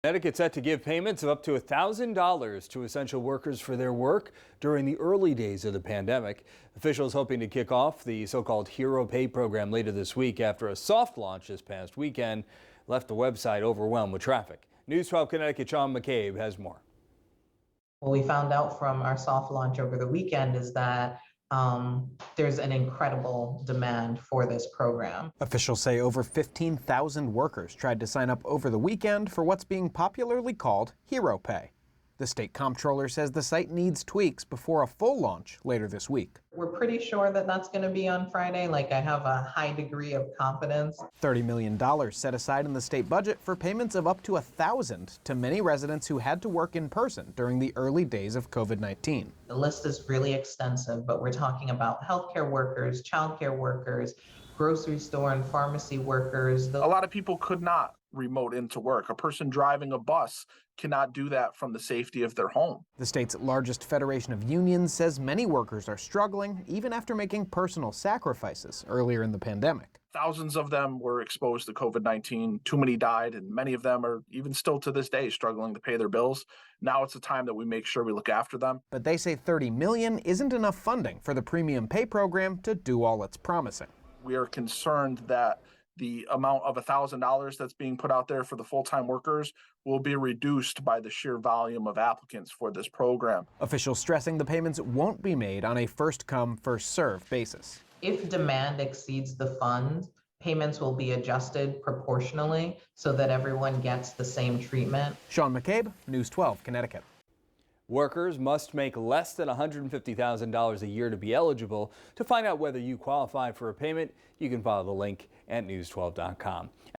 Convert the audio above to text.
Connecticut set to give payments of up to $1,000 to essential workers for their work during the early days of the pandemic. Officials hoping to kick off the so-called Hero Pay program later this week after a soft launch this past weekend left the website overwhelmed with traffic. News 12 Connecticut Sean McCabe has more. What we found out from our soft launch over the weekend is that there's an incredible demand for this program. Officials say over 15,000 workers tried to sign up over the weekend for what's being popularly called Hero Pay. The state comptroller says the site needs tweaks before a full launch later this week. We're pretty sure that that's going to be on Friday. I have a high degree of confidence. $30 million set aside in the state budget for payments of up to $1,000 to many residents who had to work in person during the early days of COVID-19. The list is really extensive, but we're talking about healthcare workers, childcare workers, grocery store and pharmacy workers. A lot of people could not remote into work. A person driving a bus cannot do that from the safety of their home. The state's largest federation of unions says many workers are struggling even after making personal sacrifices earlier in the pandemic. Thousands of them were exposed to COVID-19. Too many died, and many of them are even still to this day struggling to pay their bills. Now it's the time that we make sure we look after them. But they say $30 million isn't enough funding for the premium pay program to do all it's promising. We are concerned that the amount of $1,000 that's being put out there for the full-time workers will be reduced by the sheer volume of applicants for this program. Officials stressing the payments won't be made on a first-come, first-served basis. If demand exceeds the funds, payments will be adjusted proportionally so that everyone gets the same treatment. Sean McCabe, News 12, Connecticut. Workers must make less than $150,000 a year to be eligible. To find out whether you qualify for a payment, you can follow the link at news12.com.